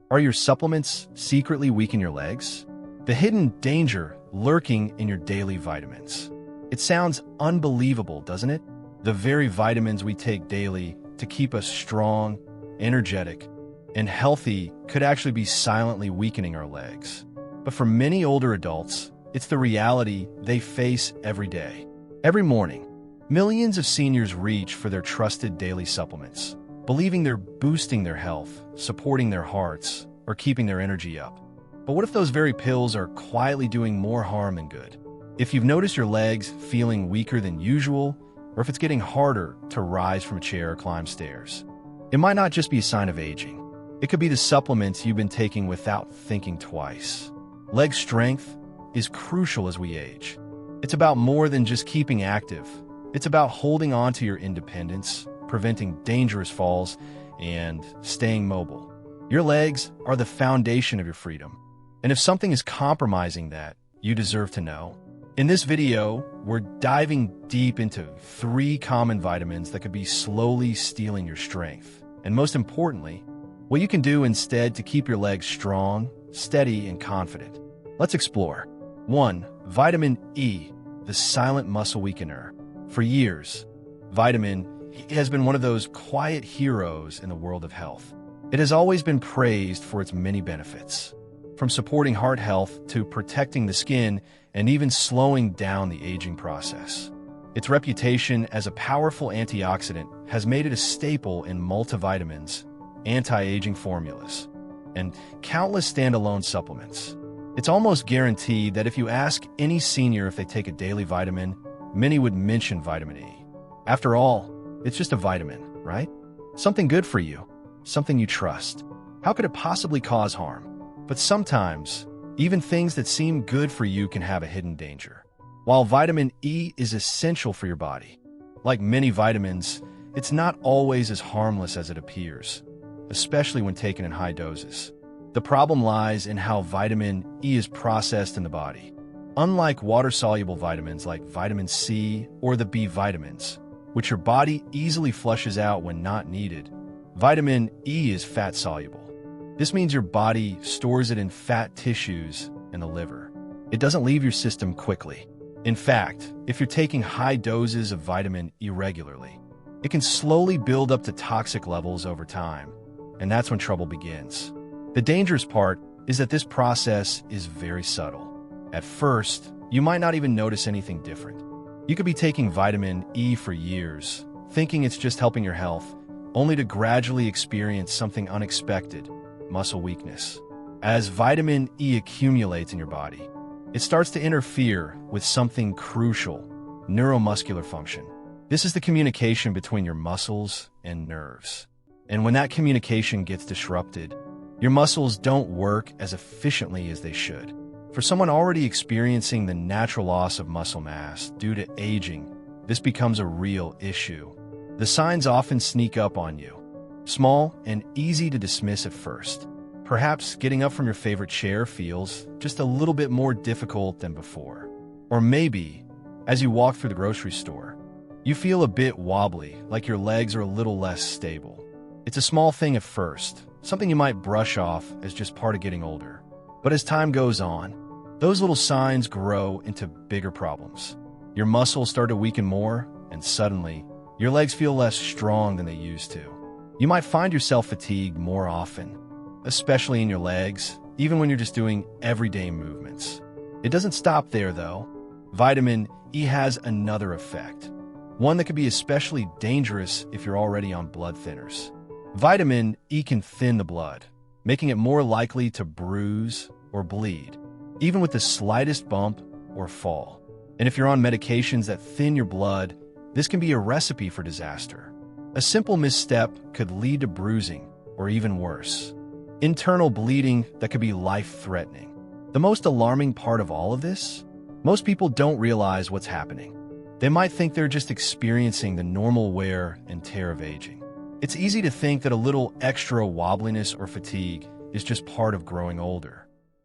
Are your supplements secretly weakening your legs? The hidden danger lurking in your daily vitamins. It sounds unbelievable, doesn't it? The very vitamins we take daily to keep us strong, energetic, and healthy could actually be silently weakening our legs. But for many older adults, it's the reality they face every day. Every morning, millions of seniors reach for their trusted daily supplements, believing they're boosting their health, supporting their hearts, or keeping their energy up. But what if those very pills are quietly doing more harm than good? If you've noticed your legs feeling weaker than usual, or if it's getting harder to rise from a chair or climb stairs, it might not just be a sign of aging. It could be the supplements you've been taking without thinking twice. Leg strength is crucial as we age. It's about more than just keeping active. It's about holding on to your independence, preventing dangerous falls, and staying mobile. Your legs are the foundation of your freedom. And if something is compromising that, you deserve to know. In this video, we're diving deep into 3 common vitamins that could be slowly stealing your strength. And most importantly, what you can do instead to keep your legs strong, steady, and confident. Let's explore. 1. Vitamin E, the silent muscle weakener. For years, vitamin E has been one of those quiet heroes in the world of health. It has always been praised for its many benefits, from supporting heart health to protecting the skin and even slowing down the aging process. Its reputation as a powerful antioxidant has made it a staple in multivitamins, anti-aging formulas, and countless standalone supplements. It's almost guaranteed that if you ask any senior if they take a daily vitamin, many would mention vitamin E. After all, it's just a vitamin, right? Something good for you, something you trust. How could it possibly cause harm? But sometimes, even things that seem good for you can have a hidden danger. While vitamin E is essential for your body, like many vitamins, it's not always as harmless as it appears, especially when taken in high doses. The problem lies in how vitamin E is processed in the body. Unlike water-soluble vitamins like vitamin C or the B vitamins, which your body easily flushes out when not needed, vitamin E is fat-soluble. This means your body stores it in fat tissues and the liver. It doesn't leave your system quickly. In fact, if you're taking high doses of vitamin E regularly, it can slowly build up to toxic levels over time, and that's when trouble begins. The dangerous part is that this process is very subtle. At first, you might not even notice anything different. You could be taking vitamin E for years, thinking it's just helping your health, only to gradually experience something unexpected: muscle weakness. As vitamin E accumulates in your body, it starts to interfere with something crucial: neuromuscular function. This is the communication between your muscles and nerves. And when that communication gets disrupted, your muscles don't work as efficiently as they should. For someone already experiencing the natural loss of muscle mass due to aging, this becomes a real issue. The signs often sneak up on you, small and easy to dismiss at first. Perhaps getting up from your favorite chair feels just a little bit more difficult than before. Or maybe, as you walk through the grocery store, you feel a bit wobbly, like your legs are a little less stable. It's a small thing at first, something you might brush off as just part of getting older. But as time goes on, those little signs grow into bigger problems. Your muscles start to weaken more, and suddenly, your legs feel less strong than they used to. You might find yourself fatigued more often, especially in your legs, even when you're just doing everyday movements. It doesn't stop there, though. Vitamin E has another effect, one that could be especially dangerous if you're already on blood thinners. Vitamin E can thin the blood, making it more likely to bruise or bleed, even with the slightest bump or fall. And if you're on medications that thin your blood, this can be a recipe for disaster. A simple misstep could lead to bruising, or even worse, internal bleeding that could be life-threatening. The most alarming part of all of this? Most people don't realize what's happening. They might think they're just experiencing the normal wear and tear of aging. It's easy to think that a little extra wobbliness or fatigue is just part of growing older.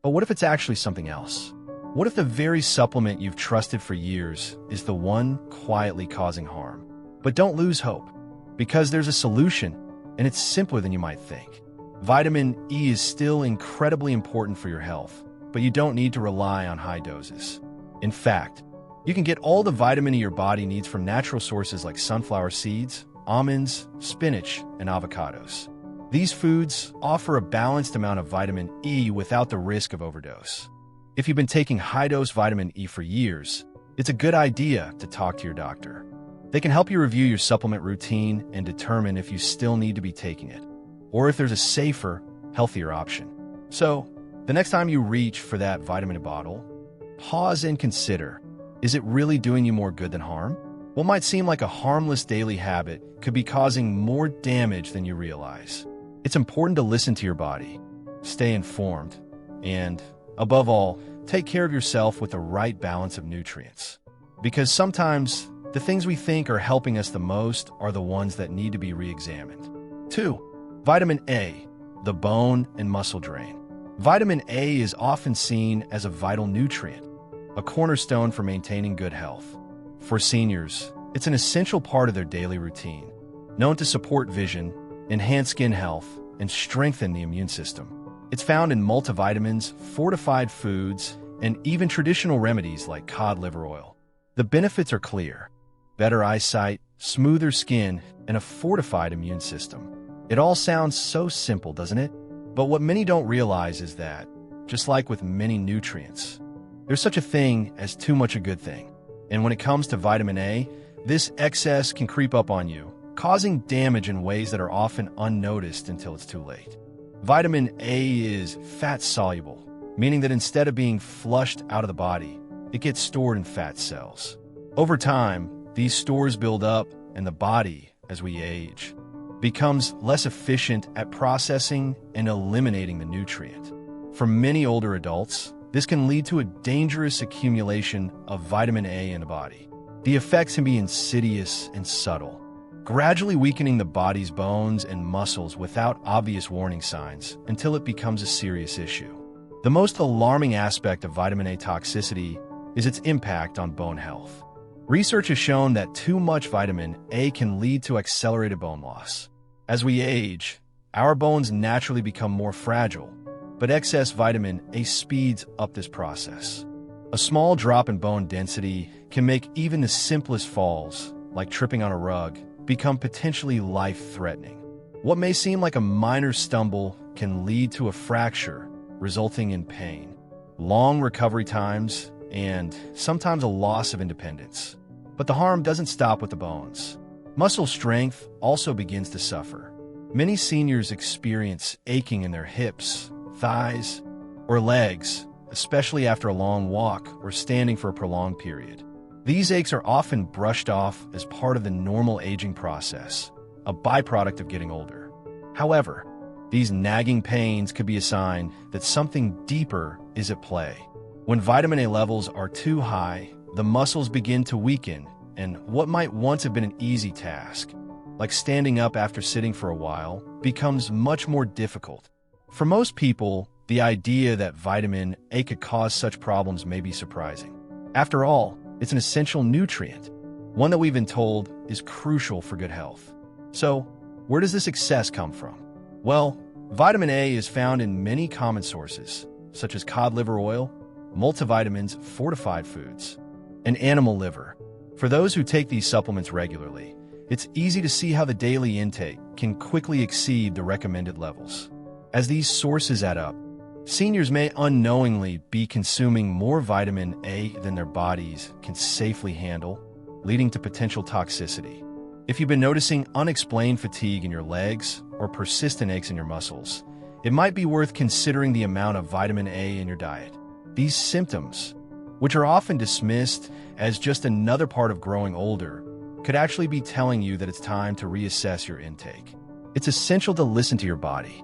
But what if it's actually something else? What if the very supplement you've trusted for years is the one quietly causing harm? But don't lose hope, because there's a solution, and it's simpler than you might think. Vitamin E is still incredibly important for your health, but you don't need to rely on high doses. In fact, you can get all the vitamin E your body needs from natural sources like sunflower seeds, almonds, spinach, and avocados. These foods offer a balanced amount of vitamin E without the risk of overdose. If you've been taking high-dose vitamin E for years, it's a good idea to talk to your doctor. They can help you review your supplement routine and determine if you still need to be taking it, or if there's a safer, healthier option. So, the next time you reach for that vitamin bottle, pause and consider, is it really doing you more good than harm? What might seem like a harmless daily habit could be causing more damage than you realize. It's important to listen to your body, stay informed, and, above all, take care of yourself with the right balance of nutrients. Because sometimes, the things we think are helping us the most are the ones that need to be re-examined. 2. Vitamin A, the bone and muscle drain. Vitamin A is often seen as a vital nutrient, a cornerstone for maintaining good health. For seniors, it's an essential part of their daily routine, known to support vision, enhance skin health, and strengthen the immune system. It's found in multivitamins, fortified foods, and even traditional remedies like cod liver oil. The benefits are clear: better eyesight, smoother skin, and a fortified immune system. It all sounds so simple, doesn't it? But what many don't realize is that, just like with many nutrients, there's such a thing as too much a good thing. And when it comes to vitamin A, this excess can creep up on you, causing damage in ways that are often unnoticed until it's too late. Vitamin A is fat-soluble, meaning that instead of being flushed out of the body, it gets stored in fat cells. Over time, these stores build up, and the body, as we age, becomes less efficient at processing and eliminating the nutrient. For many older adults, this can lead to a dangerous accumulation of vitamin A in the body. The effects can be insidious and subtle, gradually weakening the body's bones and muscles without obvious warning signs until it becomes a serious issue. The most alarming aspect of vitamin A toxicity is its impact on bone health. Research has shown that too much vitamin A can lead to accelerated bone loss. As we age, our bones naturally become more fragile, but excess vitamin A speeds up this process. A small drop in bone density can make even the simplest falls, like tripping on a rug, become potentially life-threatening. What may seem like a minor stumble can lead to a fracture, resulting in pain, long recovery times, and sometimes a loss of independence. But the harm doesn't stop with the bones. Muscle strength also begins to suffer. Many seniors experience aching in their hips, thighs, or legs, especially after a long walk or standing for a prolonged period. These aches are often brushed off as part of the normal aging process, a byproduct of getting older. However, these nagging pains could be a sign that something deeper is at play. When vitamin A levels are too high, the muscles begin to weaken, and what might once have been an easy task, like standing up after sitting for a while, becomes much more difficult. For most people, the idea that vitamin A could cause such problems may be surprising. After all, it's an essential nutrient, one that we've been told is crucial for good health. So, where does this excess come from? Well, vitamin A is found in many common sources, such as cod liver oil, multivitamins, fortified foods, and animal liver. For those who take these supplements regularly, it's easy to see how the daily intake can quickly exceed the recommended levels. As these sources add up, seniors may unknowingly be consuming more vitamin A than their bodies can safely handle, leading to potential toxicity. If you've been noticing unexplained fatigue in your legs or persistent aches in your muscles, it might be worth considering the amount of vitamin A in your diet. These symptoms, which are often dismissed as just another part of growing older, could actually be telling you that it's time to reassess your intake. It's essential to listen to your body,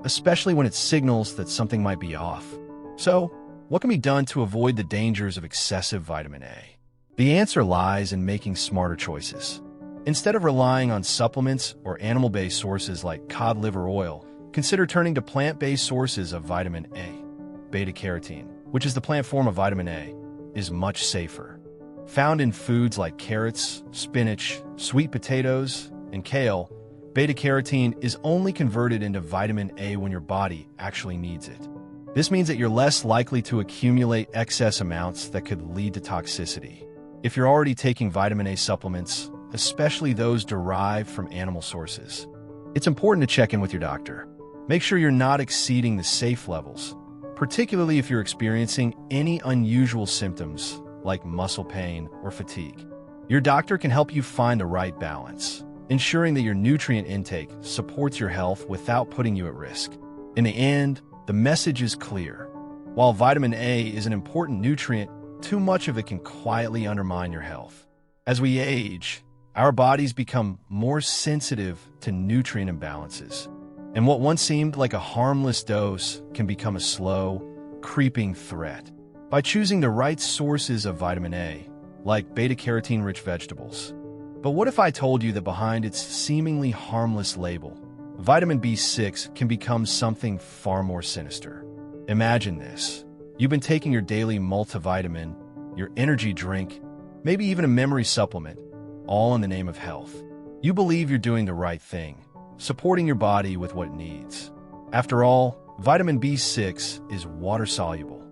especially when it signals that something might be off. So, what can be done to avoid the dangers of excessive vitamin A? The answer lies in making smarter choices. Instead of relying on supplements or animal-based sources like cod liver oil, consider turning to plant-based sources of vitamin A. Beta-carotene, which is the plant form of vitamin A, is much safer. Found in foods like carrots, spinach, sweet potatoes, and kale, Beta-carotene is only converted into vitamin A when your body actually needs it. This means that you're less likely to accumulate excess amounts that could lead to toxicity. If you're already taking vitamin A supplements, especially those derived from animal sources, it's important to check in with your doctor. Make sure you're not exceeding the safe levels, particularly if you're experiencing any unusual symptoms like muscle pain or fatigue. Your doctor can help you find the right balance, ensuring that your nutrient intake supports your health without putting you at risk. In the end, the message is clear. While vitamin A is an important nutrient, too much of it can quietly undermine your health. As we age, our bodies become more sensitive to nutrient imbalances, and what once seemed like a harmless dose can become a slow, creeping threat. By choosing the right sources of vitamin A, like beta-carotene-rich vegetables. But what if I told you that behind its seemingly harmless label, vitamin B6 can become something far more sinister? Imagine this. You've been taking your daily multivitamin, your energy drink, maybe even a memory supplement, all in the name of health. You believe you're doing the right thing, supporting your body with what it needs. After all, vitamin B6 is water-soluble,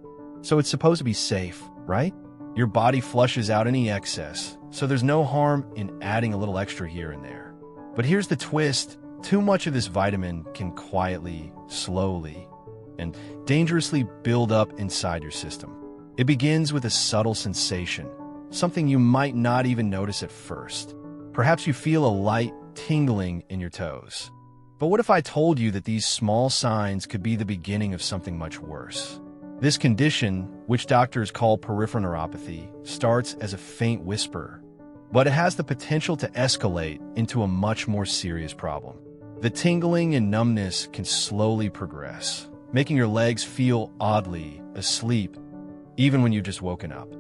so it's supposed to be safe, right? Your body flushes out any excess, so there's no harm in adding a little extra here and there. But here's the twist. Too much of this vitamin can quietly, slowly, and dangerously build up inside your system. It begins with a subtle sensation, something you might not even notice at first. Perhaps you feel a light tingling in your toes. But what if I told you that these small signs could be the beginning of something much worse? This condition, which doctors call peripheral neuropathy, starts as a faint whisper, but it has the potential to escalate into a much more serious problem. The tingling and numbness can slowly progress, making your legs feel oddly asleep, even when you've just woken up.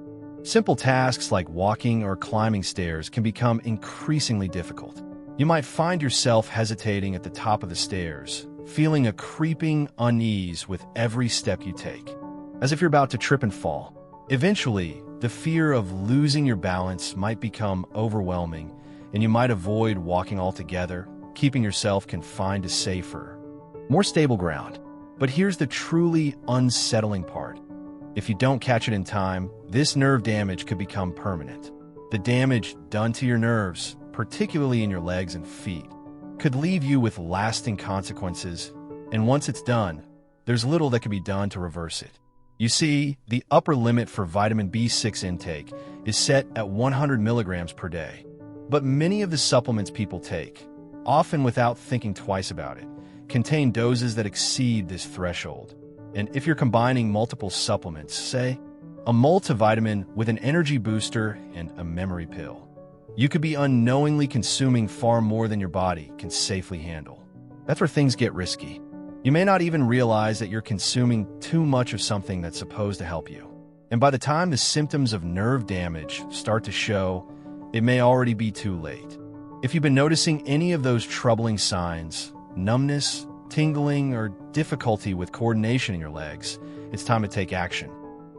Simple tasks like walking or climbing stairs can become increasingly difficult. You might find yourself hesitating at the top of the stairs, feeling a creeping unease with every step you take, as if you're about to trip and fall. Eventually, the fear of losing your balance might become overwhelming, and you might avoid walking altogether, keeping yourself confined to safer, more stable ground. But here's the truly unsettling part. If you don't catch it in time, this nerve damage could become permanent. The damage done to your nerves, particularly in your legs and feet, could leave you with lasting consequences, and once it's done, there's little that can be done to reverse it. You see, the upper limit for vitamin B6 intake is set at 100 milligrams per day. But many of the supplements people take, often without thinking twice about it, contain doses that exceed this threshold. And if you're combining multiple supplements, say, a multivitamin with an energy booster and a memory pill, you could be unknowingly consuming far more than your body can safely handle. That's where things get risky. You may not even realize that you're consuming too much of something that's supposed to help you. And by the time the symptoms of nerve damage start to show, it may already be too late. If you've been noticing any of those troubling signs, numbness, tingling, or difficulty with coordination in your legs, it's time to take action.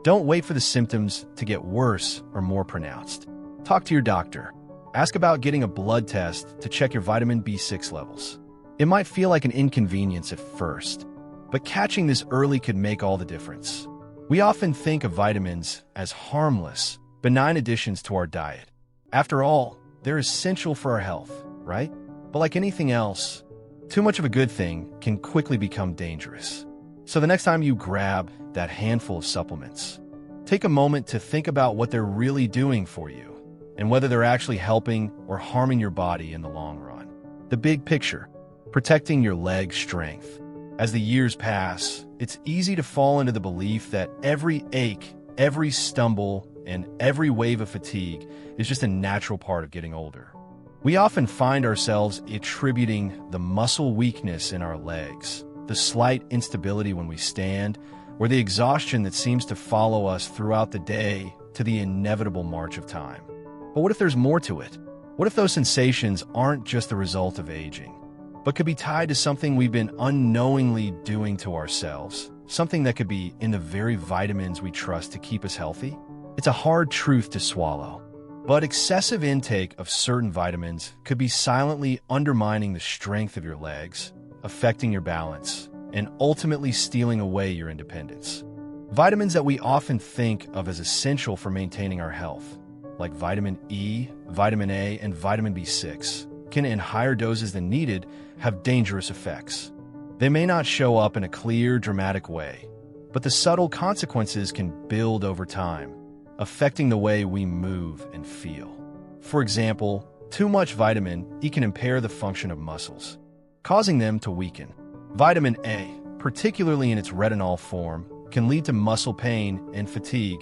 Don't wait for the symptoms to get worse or more pronounced. Talk to your doctor. Ask about getting a blood test to check your vitamin B6 levels. It might feel like an inconvenience at first, but catching this early could make all the difference. We often think of vitamins as harmless, benign additions to our diet. After all, they're essential for our health, right? But like anything else, too much of a good thing can quickly become dangerous. So the next time you grab that handful of supplements, take a moment to think about what they're really doing for you and whether they're actually helping or harming your body in the long run. The big picture: protecting your leg strength. As the years pass, it's easy to fall into the belief that every ache, every stumble, and every wave of fatigue is just a natural part of getting older. We often find ourselves attributing the muscle weakness in our legs, the slight instability when we stand, or the exhaustion that seems to follow us throughout the day to the inevitable march of time. But what if there's more to it? What if those sensations aren't just the result of aging, but could be tied to something we've been unknowingly doing to ourselves, something that could be in the very vitamins we trust to keep us healthy? It's a hard truth to swallow, But excessive intake of certain vitamins could be silently undermining the strength of your legs, affecting your balance, and ultimately stealing away your independence. Vitamins that we often think of as essential for maintaining our health, like vitamin E, vitamin A, and vitamin B6, can, in higher doses than needed, have dangerous effects. They may not show up in a clear, dramatic way, but the subtle consequences can build over time, affecting the way we move and feel. For example, too much vitamin E can impair the function of muscles, causing them to weaken. Vitamin A, particularly in its retinol form, can lead to muscle pain and fatigue,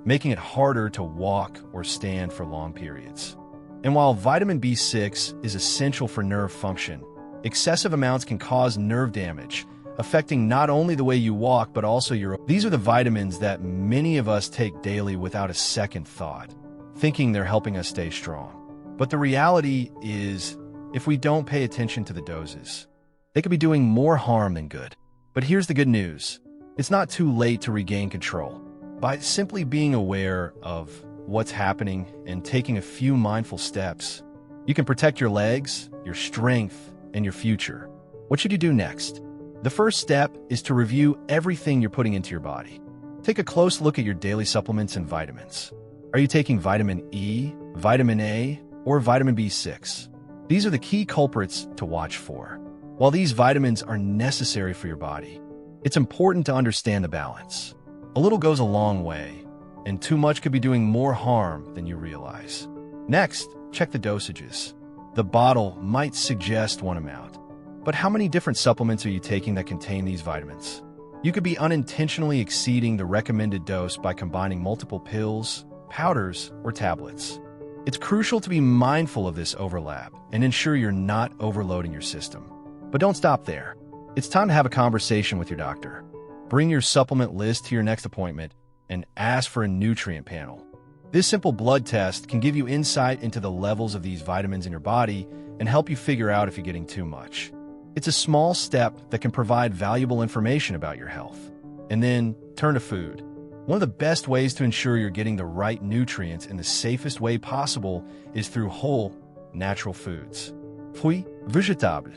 making it harder to walk or stand for long periods. And while vitamin B6 is essential for nerve function, excessive amounts can cause nerve damage, affecting not only the way you walk, but also your... These are the vitamins that many of us take daily without a second thought, thinking they're helping us stay strong. But the reality is, if we don't pay attention to the doses, they could be doing more harm than good. But here's the good news. It's not too late to regain control. By simply being aware of what's happening and taking a few mindful steps, you can protect your legs, your strength, and your future. What should you do next? The first step is to review everything you're putting into your body. Take a close look at your daily supplements and vitamins. Are you taking vitamin E, vitamin A, or vitamin B6? These are the key culprits to watch for. While these vitamins are necessary for your body, it's important to understand the balance. A little goes a long way, and too much could be doing more harm than you realize. Next, check the dosages. The bottle might suggest one amount, but how many different supplements are you taking that contain these vitamins? You could be unintentionally exceeding the recommended dose by combining multiple pills, powders, or tablets. It's crucial to be mindful of this overlap and ensure you're not overloading your system. But don't stop there. It's time to have a conversation with your doctor. Bring your supplement list to your next appointment and ask for a nutrient panel. This simple blood test can give you insight into the levels of these vitamins in your body and help you figure out if you're getting too much. It's a small step that can provide valuable information about your health. And then turn to food. One of the best ways to ensure you're getting the right nutrients in the safest way possible is through whole, natural foods. Fruits, vegetables,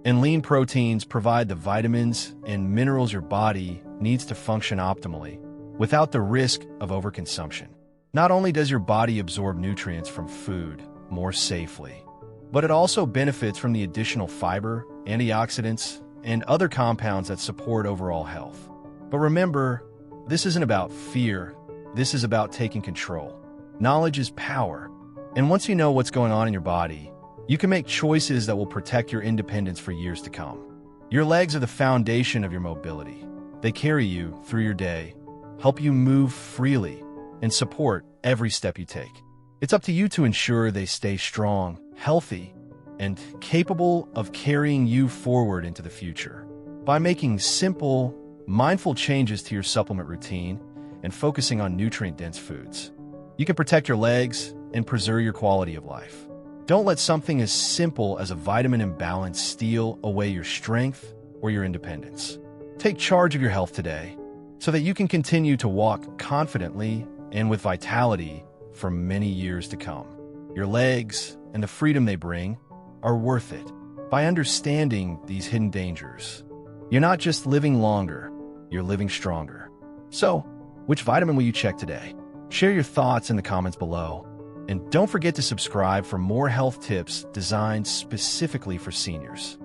and lean proteins provide the vitamins and minerals your body needs to function optimally, without the risk of overconsumption. Not only does your body absorb nutrients from food more safely, but it also benefits from the additional fiber, antioxidants, and other compounds that support overall health. But remember, this isn't about fear. This is about taking control. Knowledge is power. And once you know what's going on in your body, you can make choices that will protect your independence for years to come. Your legs are the foundation of your mobility. They carry you through your day, help you move freely, and support every step you take. It's up to you to ensure they stay strong, healthy, and capable of carrying you forward into the future. By making simple, mindful changes to your supplement routine and focusing on nutrient-dense foods, you can protect your legs and preserve your quality of life. Don't let something as simple as a vitamin imbalance steal away your strength or your independence. Take charge of your health today so that you can continue to walk confidently and with vitality for many years to come. Your legs and the freedom they bring are worth it. By understanding these hidden dangers, you're not just living longer, you're living stronger. So, which vitamin will you check today? Share your thoughts in the comments below. And don't forget to subscribe for more health tips designed specifically for seniors.